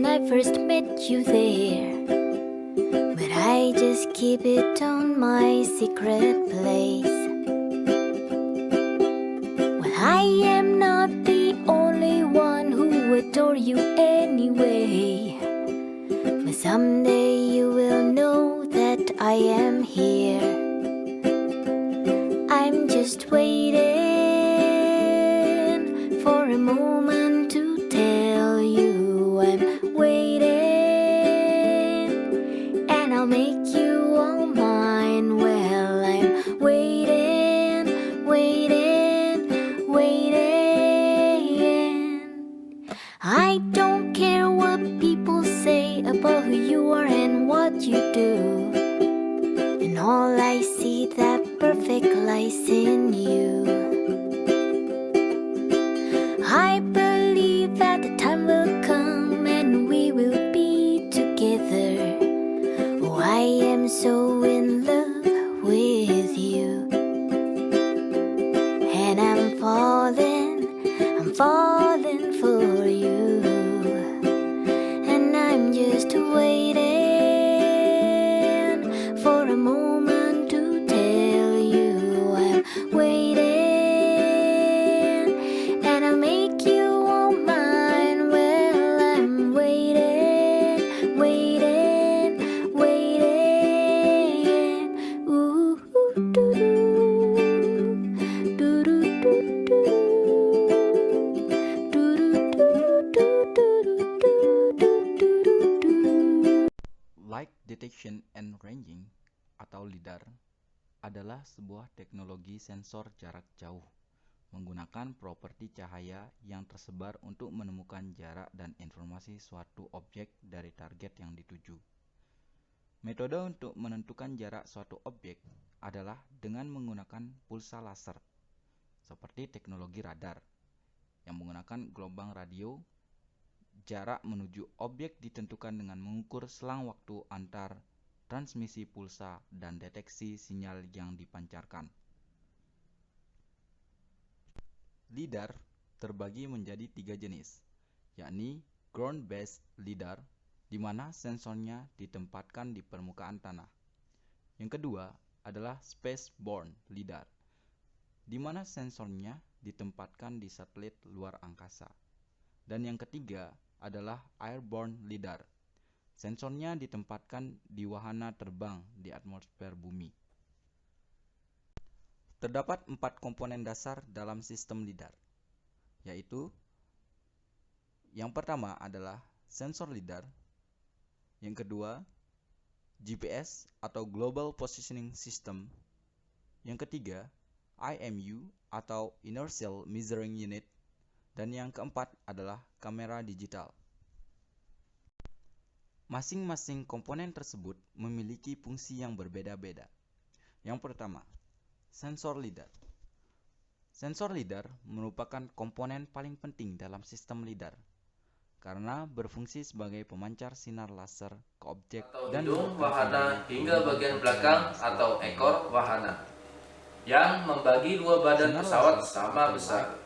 when I first met you there, but I just keep it on my secret place. Well, I am not the only one who adore you anyway, but someday you will know that I am here. I'm just waiting for a moment to tell you I'm waiting, and I'll make you all mine. Well, I'm waiting, waiting, waiting. I don't care what people say about who you are and what you do, and all I see that perfect lies in you. I believe that the time will come and we will be together. Oh, I am so in love with you, and I'm falling for you, and I'm just waiting for a moment to tell you I'm waiting, and I'll make you all mine. Well, I'm waiting, waiting, waiting. Ooh, doo doo doo doo doo doo. Light Detection and Ranging atau LIDAR adalah sebuah teknologi sensor jarak jauh menggunakan properti cahaya yang tersebar untuk menemukan jarak dan informasi suatu objek dari target yang dituju. Metode untuk menentukan jarak suatu objek adalah dengan menggunakan pulsa laser, seperti teknologi radar yang menggunakan gelombang radio. Jarak menuju objek ditentukan dengan mengukur selang waktu antar transmisi pulsa dan deteksi sinyal yang dipancarkan. LIDAR terbagi menjadi 3 jenis, yakni ground-based LIDAR, di mana sensornya ditempatkan di permukaan tanah. Yang kedua adalah space-borne LIDAR, di mana sensornya ditempatkan di satelit luar angkasa. Dan yang ketiga adalah airborne LIDAR. Sensornya ditempatkan di wahana terbang di atmosfer bumi. Terdapat 4 komponen dasar dalam sistem LIDAR, yaitu yang pertama adalah sensor LIDAR, yang kedua GPS atau Global Positioning System, yang ketiga IMU atau Inertial Measuring Unit, dan yang keempat adalah kamera digital. Masing-masing komponen tersebut memiliki fungsi yang berbeda-beda. Yang pertama, sensor LIDAR. Sensor LIDAR merupakan komponen paling penting dalam sistem LIDAR karena berfungsi sebagai pemancar sinar laser ke objek dan hidung wahana hingga bagian belakang atau ekor wahana yang membagi dua badan pesawat sama besar.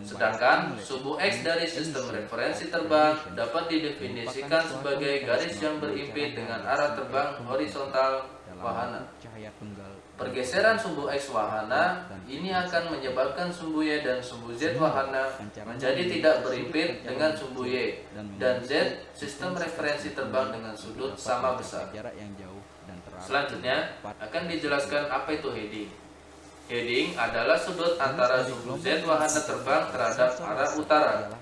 Sedangkan sumbu X dari sistem referensi terbang dapat didefinisikan sebagai garis yang berhimpit dengan arah terbang horizontal wahana. Pergeseran sumbu X wahana ini akan menyebabkan sumbu Y dan sumbu Z wahana menjadi tidak berhimpit dengan sumbu Y dan Z sistem referensi terbang dengan sudut sama besar. Selanjutnya akan dijelaskan apa itu heading. Heading adalah sudut antara sumbu Z wahana terbang terhadap arah utara.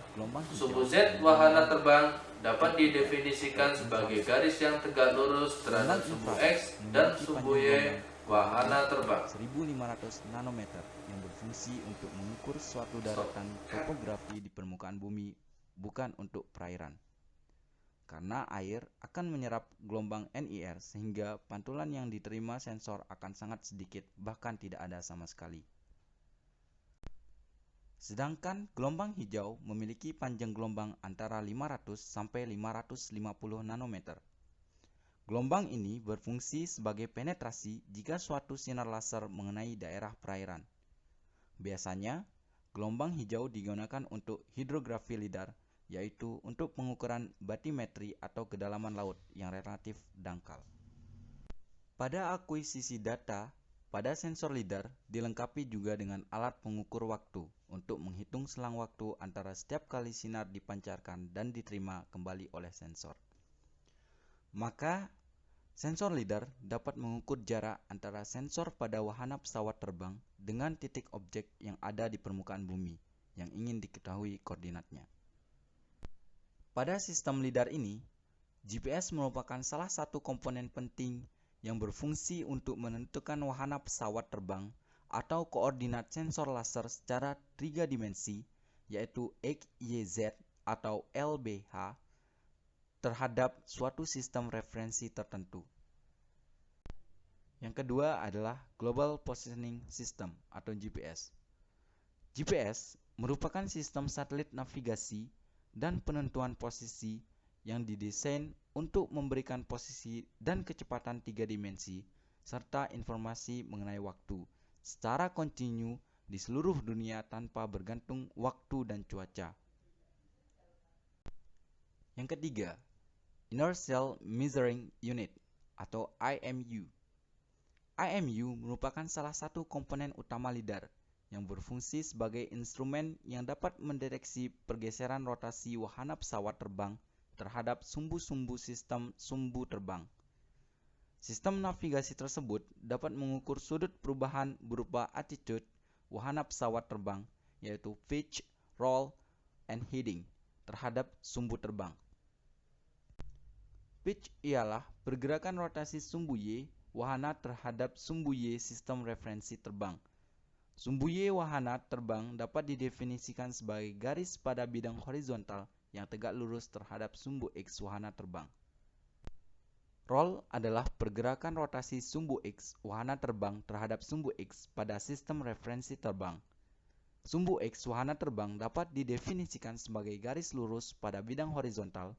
Sumbu Z wahana terbang dapat didefinisikan sebagai garis yang tegak lurus terhadap sumbu X dan sumbu Y wahana terbang. 1500 nanometer yang berfungsi untuk mengukur suatu daratan topografi di permukaan bumi, bukan untuk perairan. Karena air akan menyerap gelombang NIR sehingga pantulan yang diterima sensor akan sangat sedikit, bahkan tidak ada sama sekali. Sedangkan gelombang hijau memiliki panjang gelombang antara 500 sampai 550 nanometer. Gelombang ini berfungsi sebagai penetrasi jika suatu sinar laser mengenai daerah perairan. Biasanya, gelombang hijau digunakan untuk hidrografi LIDAR yaitu untuk pengukuran batimetri atau kedalaman laut yang relatif dangkal. Pada akuisisi data, pada sensor LIDAR dilengkapi juga dengan alat pengukur waktu untuk menghitung selang waktu antara setiap kali sinar dipancarkan dan diterima kembali oleh sensor. Maka, sensor LIDAR dapat mengukur jarak antara sensor pada wahana pesawat terbang dengan titik objek yang ada di permukaan bumi yang ingin diketahui koordinatnya. Pada sistem LIDAR ini, GPS merupakan salah satu komponen penting yang berfungsi untuk menentukan wahana pesawat terbang atau koordinat sensor laser secara 3 dimensi, yaitu X, Y, Z atau LBH, terhadap suatu sistem referensi tertentu. Yang kedua adalah Global Positioning System atau GPS. GPS merupakan sistem satelit navigasi dan penentuan posisi yang didesain untuk memberikan posisi dan kecepatan 3 dimensi serta informasi mengenai waktu secara kontinu di seluruh dunia tanpa bergantung waktu dan cuaca. Yang ketiga, Inertial Measuring Unit atau IMU. IMU merupakan salah satu komponen utama LIDAR yang berfungsi sebagai instrumen yang dapat mendeteksi pergeseran rotasi wahana pesawat terbang terhadap sumbu-sumbu sistem sumbu terbang. Sistem navigasi tersebut dapat mengukur sudut perubahan berupa attitude wahana pesawat terbang, yaitu pitch, roll, and heading terhadap sumbu terbang. Pitch ialah pergerakan rotasi sumbu Y wahana terhadap sumbu Y sistem referensi terbang. Sumbu Y wahana terbang dapat didefinisikan sebagai garis pada bidang horizontal yang tegak lurus terhadap sumbu X wahana terbang. Roll adalah pergerakan rotasi sumbu X wahana terbang terhadap sumbu X pada sistem referensi terbang. Sumbu X wahana terbang dapat didefinisikan sebagai garis lurus pada bidang horizontal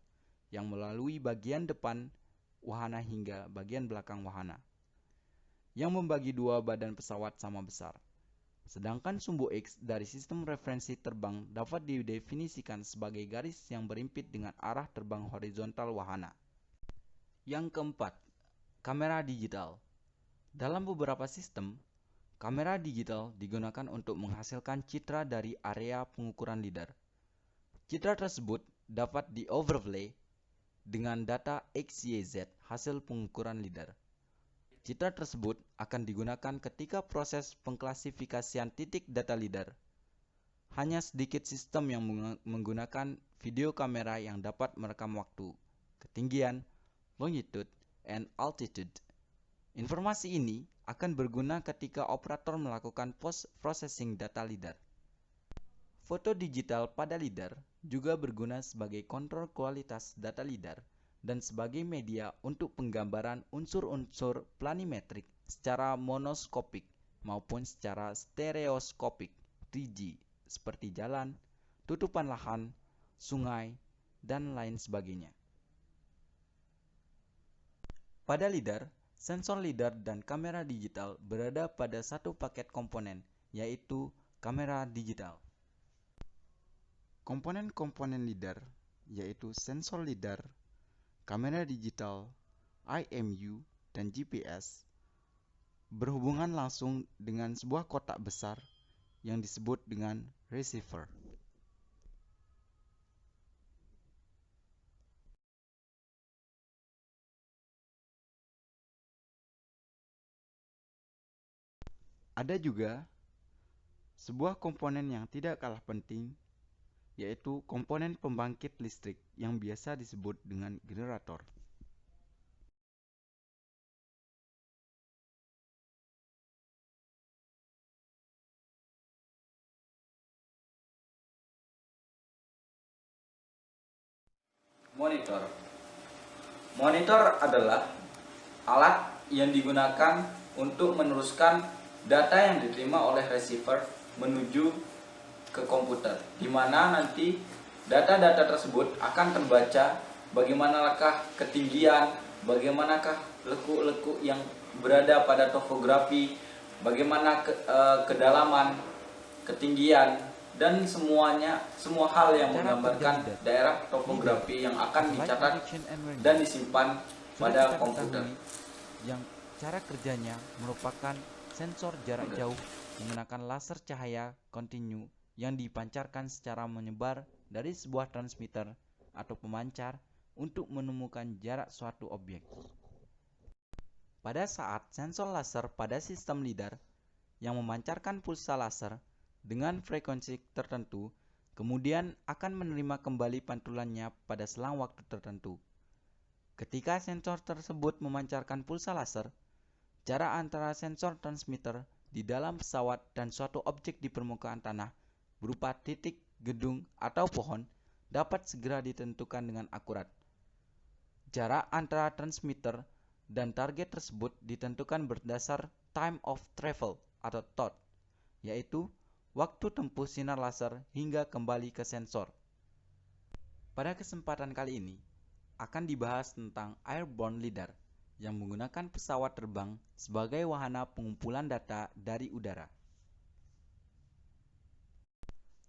yang melalui bagian depan wahana hingga bagian belakang wahana, yang membagi dua badan pesawat sama besar. Sedangkan sumbu X dari sistem referensi terbang dapat didefinisikan sebagai garis yang berimpit dengan arah terbang horizontal wahana. Yang keempat, kamera digital. Dalam beberapa sistem, kamera digital digunakan untuk menghasilkan citra dari area pengukuran LIDAR. Citra tersebut dapat di-overlay dengan data XYZ hasil pengukuran LIDAR. Citra tersebut akan digunakan ketika proses pengklasifikasian titik data LIDAR. Hanya sedikit sistem yang menggunakan video kamera yang dapat merekam waktu, ketinggian, longitude, and altitude. Informasi ini akan berguna ketika operator melakukan post-processing data LIDAR. Foto digital pada LIDAR juga berguna sebagai kontrol kualitas data LIDAR dan sebagai media untuk penggambaran unsur-unsur planimetrik secara monoskopik maupun secara stereoskopik 3D seperti jalan, tutupan lahan, sungai, dan lain sebagainya. Pada LIDAR, sensor LIDAR dan kamera digital berada pada satu paket komponen, yaitu kamera digital. Komponen-komponen LIDAR yaitu sensor LIDAR, kamera digital, IMU, dan GPS berhubungan langsung dengan sebuah kotak besar yang disebut dengan receiver. Ada juga sebuah komponen yang tidak kalah penting, yaitu komponen pembangkit listrik yang biasa disebut dengan generator. Monitor. Monitor adalah alat yang digunakan untuk meneruskan data yang diterima oleh receiver menuju ke komputer, di mana nanti data-data tersebut akan terbaca bagaimanakah ketinggian, bagaimanakah lekuk-lekuk yang berada pada topografi, bagaimana kedalaman, ketinggian, dan semua hal yang Cara menggambarkan kerja leader. daerah topografi yang akan Light dicatat detection and ranging. dan disimpan Sudah pada kita komputer. ketahui yang cara kerjanya merupakan sensor jarak jauh menggunakan laser cahaya kontinu yang dipancarkan secara menyebar dari sebuah transmitter atau pemancar untuk menemukan jarak suatu objek. Pada saat sensor laser pada sistem LIDAR yang memancarkan pulsa laser dengan frekuensi tertentu, kemudian akan menerima kembali pantulannya pada selang waktu tertentu. Ketika sensor tersebut memancarkan pulsa laser, jarak antara sensor transmitter di dalam pesawat dan suatu objek di permukaan tanah berupa titik, gedung, atau pohon dapat segera ditentukan dengan akurat. Jarak antara transmitter dan target tersebut ditentukan berdasar time of travel atau TOT, yaitu waktu tempuh sinar laser hingga kembali ke sensor. Pada kesempatan kali ini, akan dibahas tentang Airborne LIDAR yang menggunakan pesawat terbang sebagai wahana pengumpulan data dari udara.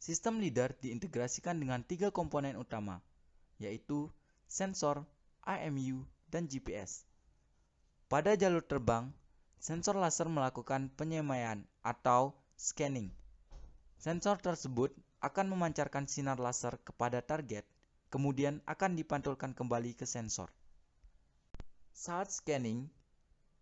Sistem LIDAR diintegrasikan dengan 3 komponen utama, yaitu sensor, IMU, dan GPS. Pada jalur terbang, sensor laser melakukan penyemaian atau scanning. Sensor tersebut akan memancarkan sinar laser kepada target, kemudian akan dipantulkan kembali ke sensor. Saat scanning,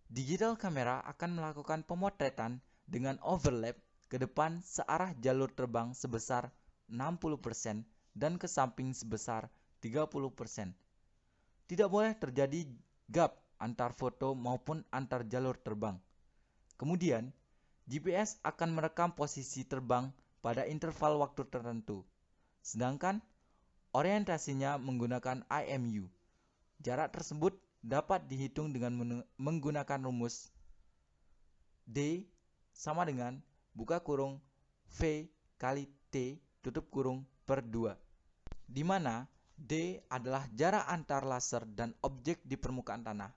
digital kamera akan melakukan pemotretan dengan overlap ke depan searah jalur terbang sebesar 60% dan ke samping sebesar 30%. Tidak boleh terjadi gap antar foto maupun antar jalur terbang. Kemudian, GPS akan merekam posisi terbang pada interval waktu tertentu, sedangkan orientasinya menggunakan IMU. Jarak tersebut dapat dihitung dengan menggunakan rumus D sama dengan buka kurung V kali T tutup kurung per 2, di mana D adalah jarak antar laser dan objek di permukaan tanah.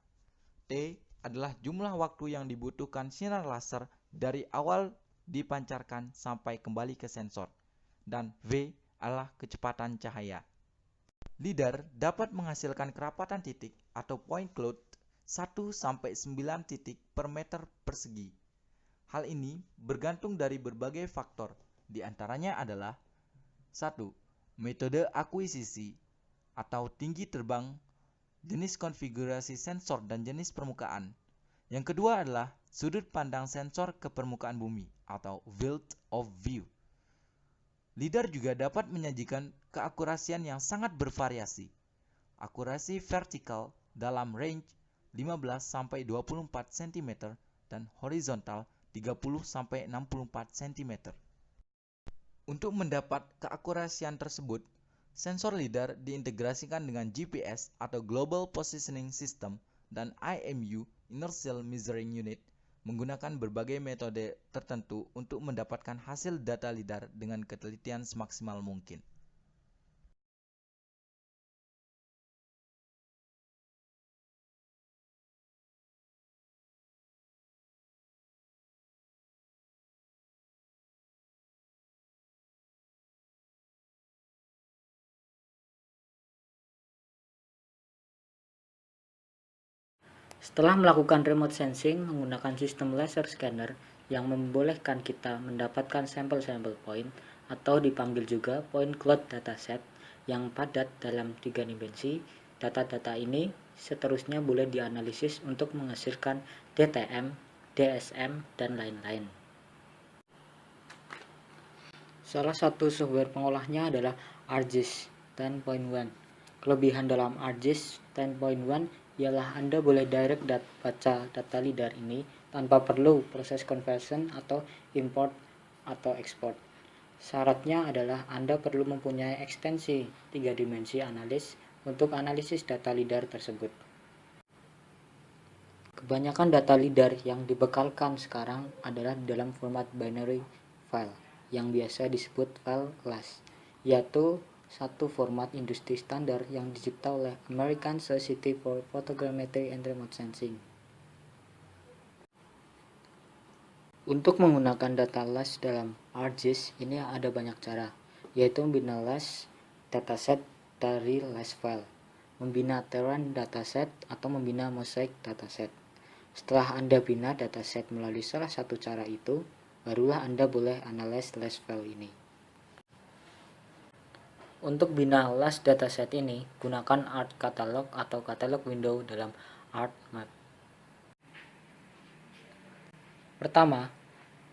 T adalah jumlah waktu yang dibutuhkan sinar laser dari awal dipancarkan sampai kembali ke sensor, dan V adalah kecepatan cahaya. LIDAR dapat menghasilkan kerapatan titik atau point cloud 1-9 titik per meter persegi. Hal ini bergantung dari berbagai faktor, di antaranya adalah 1. Metode akuisisi atau tinggi terbang, jenis konfigurasi sensor dan jenis permukaan. Yang kedua adalah sudut pandang sensor ke permukaan bumi atau field of view. LIDAR juga dapat menyajikan keakurasian yang sangat bervariasi. Akurasi vertikal dalam range 15-24 cm dan horizontal 30-64 cm. Untuk mendapat keakurasian tersebut, sensor LIDAR diintegrasikan dengan GPS atau Global Positioning System dan IMU Inertial Measuring Unit menggunakan berbagai metode tertentu untuk mendapatkan hasil data LIDAR dengan ketelitian semaksimal mungkin. Setelah melakukan remote sensing menggunakan sistem laser scanner yang membolehkan kita mendapatkan sampel-sampel point atau dipanggil juga point cloud dataset yang padat dalam 3 dimensi, data-data ini seterusnya boleh dianalisis untuk menghasilkan DTM, DSM, dan lain-lain. Salah satu software pengolahnya adalah ArcGIS 10.1. Kelebihan dalam ArcGIS 10.1 ialah Anda boleh direct baca data LIDAR ini tanpa perlu proses conversion atau import atau export. Syaratnya adalah Anda perlu mempunyai ekstensi 3 dimensi analis untuk analisis data LIDAR tersebut. Kebanyakan data LIDAR yang dibekalkan sekarang adalah dalam format binary file yang biasa disebut file class, yaitu satu format industri standar yang dicipta oleh American Society for Photogrammetry and Remote Sensing. Untuk menggunakan data LAS dalam ArcGIS ini ada banyak cara, yaitu membina LAS dataset dari LAS file, membina terrain dataset, atau membina mosaic dataset. Setelah Anda bina dataset melalui salah satu cara itu, barulah Anda boleh analyze LAS file ini. Untuk bina LAS dataset ini, gunakan Art Catalog atau katalog window dalam ArcMap. Pertama,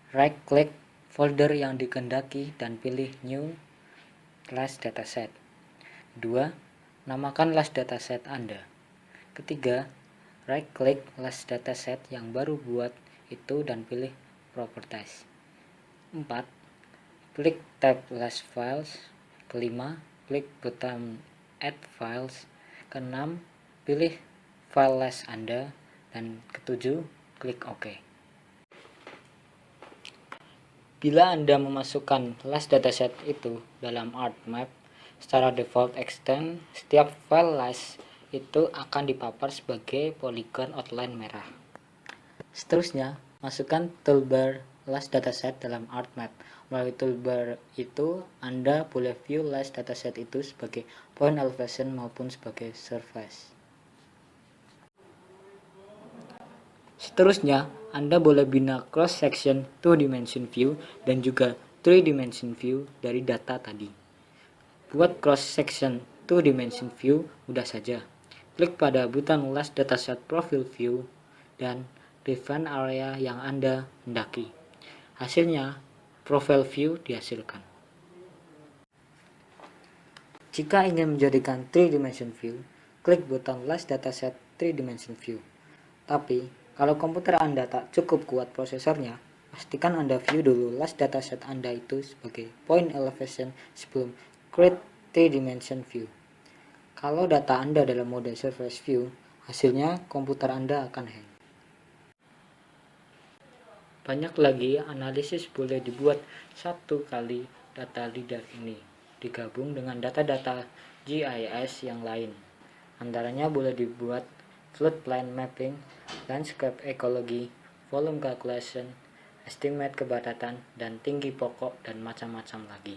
right-klik folder yang dikehendaki dan pilih New LAS Dataset. Kedua, namakan LAS dataset Anda. Ketiga, right-klik LAS dataset yang baru buat itu dan pilih Properties. 4. Klik tab LAS Files. Kelima, klik button Add Files. Keenam, pilih file LAS Anda. Dan ketujuh, klik OK. Bila Anda memasukkan LAS dataset itu dalam ArcMap, secara default extend, setiap file LAS itu akan dipapar sebagai polygon outline merah. Seterusnya, masukkan toolbar LAS dataset dalam ArcMap. Melalui toolbar itu, Anda boleh view LAS dataset itu sebagai point elevation maupun sebagai surface. Seterusnya, Anda boleh bina cross-section 2-dimension view dan juga 3-dimension view dari data tadi. Buat cross-section 2-dimension view mudah saja. Klik pada button LAS Dataset Profile View dan define area yang Anda hendaki. Hasilnya, profile view dihasilkan. Jika ingin menjadikan 3-dimension view, klik button LAS Dataset 3-dimension view. Tapi, kalau komputer Anda tak cukup kuat prosesornya, pastikan Anda view dulu LAS dataset Anda itu sebagai point elevation sebelum create 3-dimension view. Kalau data Anda dalam mode surface view, hasilnya komputer Anda akan hang. Banyak lagi analisis boleh dibuat satu kali data LIDAR ini, digabung dengan data-data GIS yang lain. Antaranya boleh dibuat floodplain mapping, landscape ecology, volume calculation, estimate kepadatan, dan tinggi pokok, dan macam-macam lagi.